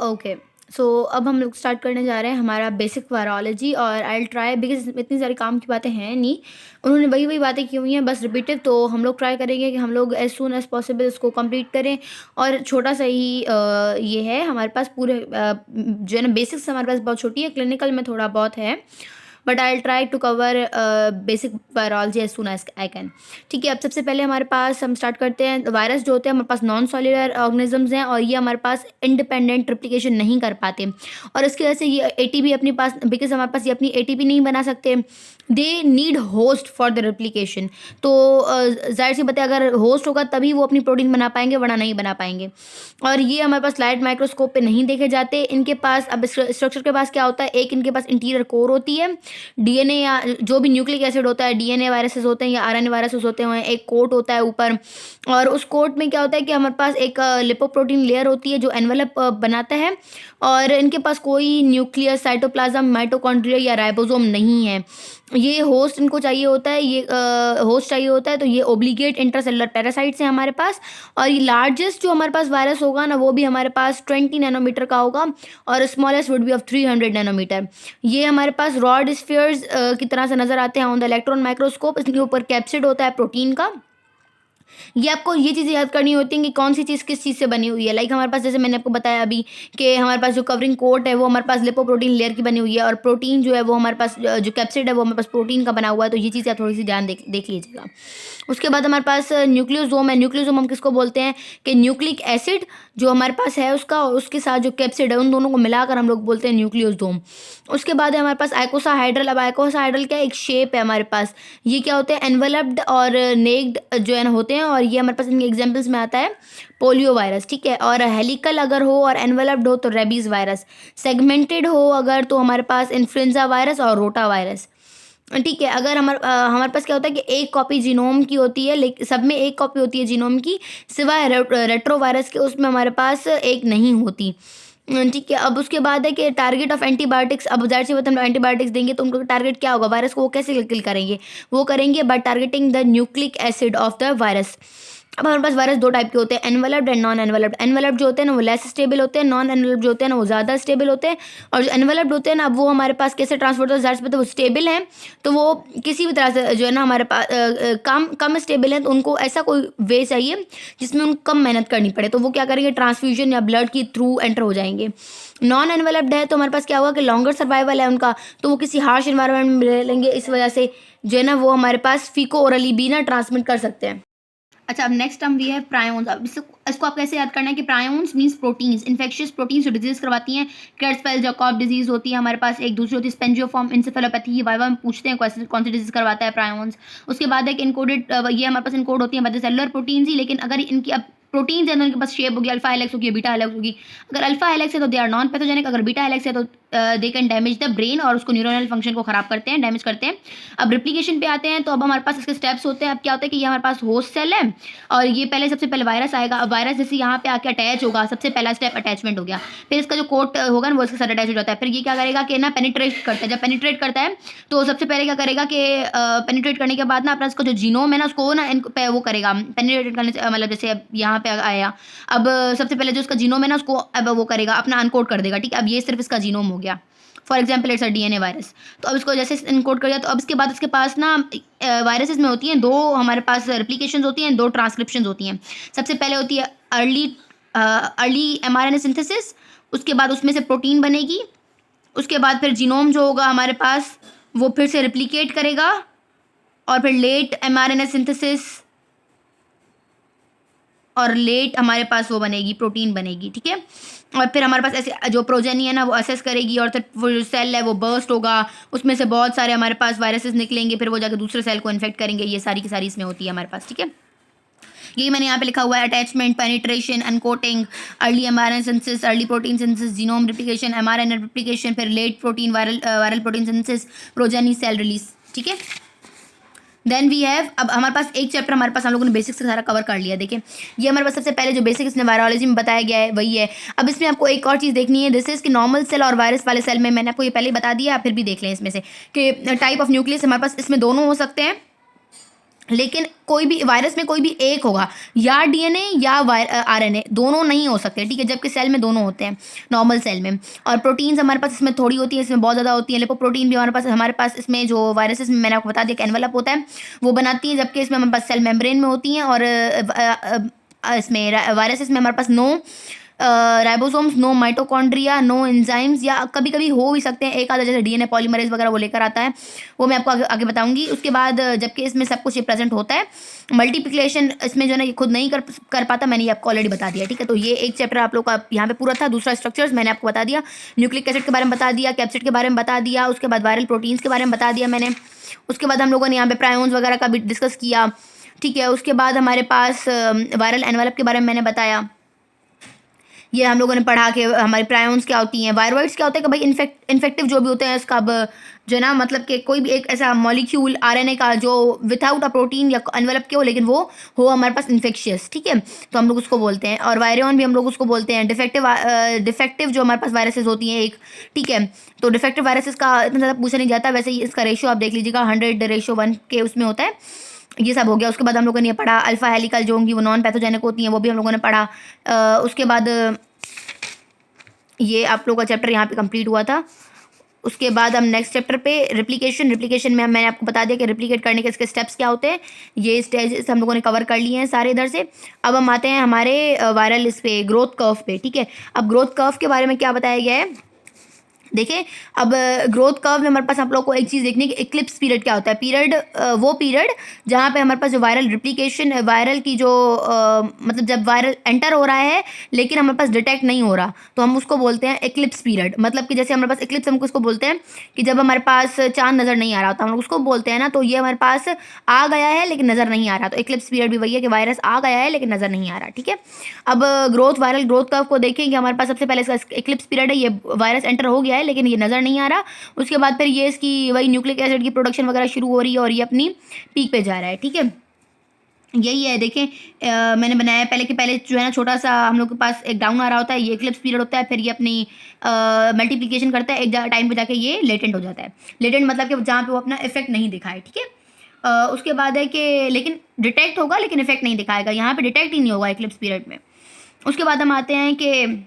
Okay. सो अब हम लोग स्टार्ट करने जा रहे हैं हमारा बेसिक वायरोलॉजी, और आई विल ट्राई बिकॉज़ इतनी सारी काम की बातें हैं नहीं। उन्होंने वही-वही बातें की हुई हैं बस रिपीटिव, तो हम लोग ट्राई करेंगे कि हम लोग एज़ सून एज़ पॉसिबल इसको कंप्लीट करें। और छोटा-सा ही ये है हमारे पास पूरे जो है ना बेसिक्स हमारे पास बहुत छोटी है, क्लिनिकल में थोड़ा बहुत है। But I will try to cover basic virology as soon as I can. ठीक है, अब सबसे पहले हमारे पास हम स्टार्ट करते हैं। वायरस जो होते हैं हमारे पास नॉन सेल्युलर ऑर्गेनिजम्स हैं, और ये हमारे पास इंडिपेंडेंट रिप्लिकेशन नहीं कर पाते, और इसकी वजह से ये एटीपी अपने पास, बिकॉज हमारे पास ये अपनी एटीपी नहीं बना सकते, they need host for the replication. तो जाहिर सी बात है, अगर होस्ट होगा तभी वो अपनी प्रोटीन बना पाएंगे, वरना नहीं बना पाएंगे। और ये हमारे पास लाइट माइक्रोस्कोप पे नहीं देखे जाते। इनके पास अब स्ट्रक्चर के पास क्या होता है, एक इनके पास इंटीरियर कोर होती है, डीएनए या जो भी न्यूक्लिक एसिड होता है, डीएनए वायरसेस होते हैं या आरएनए वायरसेस होते हैं, एक कोट होता है ऊपर। और उस कोट में क्या होता है कि हमारे पास एक लिपोप्रोटीन लेयर होती है जो एनवेलप बनाता है, और इनके पास कोई न्यूक्लियस, साइटोप्लाज्म, माइटोकॉन्ड्रिया या राइबोसोम नहीं है। ये होस्ट इनको चाहिए होता है, ये होस्ट चाहिए होता है, तो ये ओब्लिगेट इंट्रासेलुलर पैरासाइट्स हैं हमारे पास। और ये लार्जेस्ट जो हमारे पास वायरस होगा ना, वो भी हमारे पास 20 नैनोमीटर का होगा, और smallest would be of 300 nanometre. ये हमारे पास रॉड स्फीयर्स की तरह से नजर आते हैं ऑन द इलेक्ट्रॉन माइक्रोस्कोप। इसके ऊपर कैप्सिड होता है प्रोटीन का। ये आपको ये चीज़ें याद करनी होती हैं कि कौन सी चीज़ किस चीज़ से बनी हुई है। लाइक हमारे पास, जैसे मैंने आपको बताया अभी, कि हमारे पास जो कवरिंग कोट है वो हमारे पास लिपोप्रोटीन लेयर की बनी हुई है, और प्रोटीन जो है वो हमारे पास, जो कैप्सिड है वो हमारे पास प्रोटीन का बना हुआ है। तो ये चीज़ें आप थोड़ी सी ध्यान देख लीजिएगा। उसके बाद हमारे पास न्यूक्लियोसोम है। न्यूक्लियोसोम हम किसको बोलते हैं कि न्यूक्लिक एसिड जो हमारे पास है उसका, और उसके साथ जो कैप्सिड है, उन दोनों को मिलाकर हम लोग बोलते हैं न्यूक्लियोसोम। उसके बाद है हमारे पास आइकोसाहाइड्रल। अब आइकोसाहाइड्रल क्या, एक शेप है हमारे पास। ये क्या होते हैं, एनवेलप्ड और नेक्ड जो है ना होते हैं, और ये हमारे पास इनके एग्जाम्पल्स में आता है पोलियो वायरस। ठीक है, और हेलिकल अगर हो और एनवेलप्ड हो तो रेबीज वायरस, सेगमेंटेड हो अगर तो हमारे पास इन्फ्लुएंजा वायरस और रोटा वायरस। ठीक है, अगर हमारे पास क्या होता है कि एक कॉपी जीनोम की होती है, लेकिन सब में एक कॉपी होती है जीनोम की, सिवाय रेट्रोवायरस के, उसमें हमारे पास एक नहीं होती। ठीक है, अब उसके बाद है कि टारगेट ऑफ एंटीबायोटिक्स। अब जाहिर सी बात है, हम एंटीबायोटिक्स देंगे तो उनका टारगेट क्या होगा, वायरस को वो कैसे किल करेंगे, वो करेंगे by targeting the nucleic acid of the virus. अब हमारे पास वायरस दो टाइप के होते हैं, enveloped and non enveloped. Enveloped जो होते हैं ना वो लेस स्टेबल होते हैं, नॉन एनवेलप्ड जो होते हैं ना वो ज़्यादा स्टेबल होते हैं। और जो एनवेलप्ड होते हैं ना, अब वो हमारे पास कैसे ट्रांसफर होता है, जाहिर सी बात है वो स्टेबल हैं, तो वो किसी भी तरह से जो है ना हमारे पास कम कम स्टेबल हैं, तो उनको ऐसा कोई वे चाहिए जिसमें उनको कम मेहनत करनी पड़े, तो वो क्या करेंगे, ट्रांसफ्यूजन या ब्लड की थ्रू एंटर हो जाएंगे। नॉन एनवेलप्ड है तो हमारे पास क्या होगा कि लॉन्गर सर्वाइवल है उनका, तो वो किसी हार्श इन्वायरमेंट में रह लेंगे, इस वजह से जो है ना वो हमारे पास फीको ओरली भी ना ट्रांसमिट कर सकते हैं। अच्छा, अब नेक्स्ट टर्म भी है प्रायोन्स। अब इसको आप कैसे याद करना है कि prions means proteins, infectious proteins जो डिजीज करवाती हैं। क्रेट्सफेल जैकॉब डिजीज होती है हमारे पास, एक दूसरी होती है स्पेंजियोफॉर्म इंसेफेलोपैथी। ये वाइवा में पूछते हैं कौन सी डिजीज करवाता है प्रायोन्स। उसके बाद एक इनकोडेड, ये हमारे पास इनकोड होती है बाय द सेलुलर प्रोटीन्स ही, लेकिन अगर इनकी अब प्रोटीन्स है तो उनके पास शेप होगी, अल्फा हेलिक्स होगी, बीटा हेलिक्स होगी। अगर अल्फा हेलिक्स है तो दे आर नॉन पैथोजेनिक, अगर बीटा हेलिक्स है तो they can damage the brain और उसको न्यूरोनल फंक्शन को खराब करते हैं, डैमेज करते हैं। अब रिप्लिकेशन पे आते हैं, तो अब हमारे पास इसके स्टेप्स होते हैं। अब क्या होता है कि ये हमारे पास होस्ट सेल है, और ये पहले सबसे पहले वायरस आएगा। अब वायरस जैसे यहाँ पे आके अटैच होगा, सबसे पहला स्टेप अटैचमेंट हो गया। फिर इसका जो कोट होगा ना वो इसके साथ अटैच हो जाता है। फिर ये क्या करेगा कि ना पेनिट्रेट करता है। जब पेनिट्रेट करता है तो सबसे पहले क्या करेगा कि पेनिट्रेट करने के बाद ना अपना इसका जो जीनोम है ना उसको ना वो करेगा पेनिट्रेट करने से, मतलब जैसे अब यहाँ पे आया, अब सबसे पहले जो उसका जीनोम है ना उसको अब वो करेगा, अपना अनकोड कर देगा। ठीक है, अब ये सिर्फ इसका जीनोम हो गया। For example it's a DNA virus, तो अब इसको जैसे इनकोड कर दिया, तो अब इसके बाद इसके पास ना वायरसेस में होती हैं दो, हमारे पास रिप्लिकेशन होती हैं, दो ट्रांसक्रिप्शन होती हैं। सबसे पहले होती है अर्ली एमआरएनए सिंथेसिस, उसके बाद उसमें से प्रोटीन बनेगी। उसके बाद फिर जीनोम जो होगा हमारे पास वो फिर से रिप्लिकेट करेगा, और फिर लेट एमआरएनए सिंथेसिस, और लेट हमारे पास वो बनेगी, प्रोटीन बनेगी। ठीक है, और फिर हमारे पास ऐसे जो प्रोजेनी है ना वो असेस करेगी, और फिर वो जो सेल है वो बर्स्ट होगा, उसमें से बहुत सारे हमारे पास वायरसेस निकलेंगे, फिर वो जाकर दूसरे सेल को इन्फेक्ट करेंगे। ये सारी की सारी इसमें होती है हमारे पास। ठीक है, यही मैंने यहाँ पे लिखा हुआ है, attachment, penetration, uncoating, early mRNA synthesis, early protein synthesis, genome replication, mRNA replication, फिर late protein viral protein synthesis, progeny cell release. ठीक है, देन वी हैव, अब हमारे पास एक चैप्टर हमारे पास हम लोगों ने बेसिक्स से सारा कवर कर लिया। देखिए, ये हमारे पास सबसे पहले जो बेसिक्स इसमें वायरोलॉजी में बताया गया है वही है। अब इसमें आपको एक और चीज़ देखनी है, दिस इज कि नॉर्मल सेल और वायरस वाले सेल में, मैंने आपको ये पहले ही बता दिया, फिर भी देख लें इसमें से कि टाइप ऑफ न्यूक्लियस हमारे पास इसमें दोनों हो सकते हैं। लेकिन कोई भी वायरस में कोई भी एक होगा, या डीएनए या आरएनए, दोनों नहीं हो सकते, ठीक है, जबकि सेल में दोनों होते हैं, नॉर्मल सेल में। और प्रोटीन्स हमारे पास इसमें थोड़ी होती है, इसमें बहुत ज़्यादा होती है। लिपोप्रोटीन भी हमारे पास इसमें जो वायरसेस में मैंने आपको बता दिया कि एनवेलप होता है, वो बनाती है, जबकि इसमें हमारे पास सेल मेम्ब्रेन में होती हैं। और इसमें वायरसेस में हमारे पास no ribosomes, no mitochondria, no enzymes, या कभी कभी हो भी सकते हैं एक आधा, जैसे डीएनए पॉलीमरेज वगैरह वो लेकर आता है, वो मैं आपको आगे बताऊंगी। उसके बाद जबकि इसमें सब कुछ ये प्रेजेंट होता है, मल्टीप्लिकेशन इसमें जो है ना ये खुद नहीं कर पाता, मैंने ये आपको ऑलरेडी बता दिया, ठीक है। तो ये एक चैप्टर आप लोग का यहाँ पे पूरा था। दूसरा स्ट्रक्चर्स मैंने आपको बता दिया, न्यूक्लिक एसिड के बारे में बता दिया, कैप्सिड के बारे में बता दिया, उसके बाद वायरल प्रोटीन्स के बारे में बता दिया मैंने। उसके बाद हम लोगों ने यहाँ पे प्रायोन्स वगैरह का भी डिस्कस किया, ठीक है। उसके बाद हमारे पास वायरल एनवेलप के बारे में मैंने बताया, ये हम लोगों ने पढ़ा कि हमारी प्रायोन्स क्या होती हैं, वायरोइड्स क्या होते हैं कि भाई इन्फेक्टिव जो भी होते हैं इसका, अब जो है ना मतलब कि कोई भी एक ऐसा मॉलिक्यूल आरएनए का जो विदाउट अ प्रोटीन या एनवेलप के हो, लेकिन वो हो हमारे पास इन्फेक्शियस, ठीक है, तो हम लोग उसको बोलते हैं। और वायरियन भी हम लोग उसको बोलते हैं डिफेक्टिव जो हमारे पास वायरसेस होती हैं एक, ठीक है। तो डिफेक्टिव वायरसेस का इतना ज़्यादा पूछा नहीं जाता, वैसे ही इसका रेशियो आप देख लीजिएगा 100:1 के उसमें होता है। ये सब हो गया। उसके बाद हम लोगों ने ये पढ़ा अल्फा हेलिकल जो होंगी वो नॉन पैथोजेनिक होती हैं, वो भी हम लोगों ने पढ़ा। उसके बाद ये आप लोगों का चैप्टर यहाँ पे कंप्लीट हुआ था। उसके बाद हम नेक्स्ट चैप्टर पे रिप्लिकेशन में मैंने आपको बता दिया कि रिप्लिकेट करने के इसके स्टेप्स क्या होते हैं, ये स्टेजेस हम लोगों ने कवर कर लिए हैं सारे इधर से। अब हम आते हैं हमारे वायरल इस पे ग्रोथ कर्व पे, ठीक है। अब ग्रोथ कर्व के बारे में क्या बताया गया है, देखिए। अब ग्रोथ कर्व में हमारे पास आप लोग को एक चीज़ देखनी है कि इक्लिप्स पीरियड क्या होता है। पीरियड वो पीरियड जहाँ पे हमारे पास जो वायरल रिप्लिकेशन, वायरल की जो मतलब जब वायरल एंटर हो रहा है लेकिन हमारे पास डिटेक्ट नहीं हो रहा, तो हम उसको बोलते हैं इक्लिप्स पीरियड। मतलब कि जैसे हमारे पास इक्लिप्स हम उसको बोलते हैं कि जब हमारे पास चांद नज़र नहीं आ रहा होता, हम लोग उसको बोलते हैं ना, तो ये हमारे पास आ गया है लेकिन नज़र नहीं आ रहा, तो इक्लिप्स पीरियड भी वही है कि वायरस आ गया है लेकिन नज़र नहीं आ रहा, ठीक है। अब वायरल ग्रोथ कर्व को देखेंगे, हमारे पास सबसे पहले इसका इक्लिप्स पीरियड है, ये वायरस एंटर हो गया है लेकिन ये नज़र नहीं आ रहा। उसके बाद फिर ये इसकी वही न्यूक्लिक एसिड की प्रोडक्शन वगैरह शुरू हो रही है और ये अपनी पीक पे जा रहा है, ठीक है। यही है, देखें मैंने बनाया पहले कि पहले जो है ना छोटा सा हम लोग के पास एक डाउन आ रहा होता है, ये इक्लिप्स पीरियड होता है, फिर ये अपनी मल्टीप्लिकेशन करता है, एक टाइम पे जाके ये लेटेंट हो जाता है। लेटेंट मतलब कि जहाँ पे वो अपना इफेक्ट नहीं दिखाए, ठीक है। उसके बाद है कि लेकिन डिटेक्ट होगा लेकिन इफेक्ट नहीं दिखाएगा, यहाँ पे डिटेक्ट ही नहीं होगा इक्लिप्स पीरियड में। उसके बाद हम आते हैं कि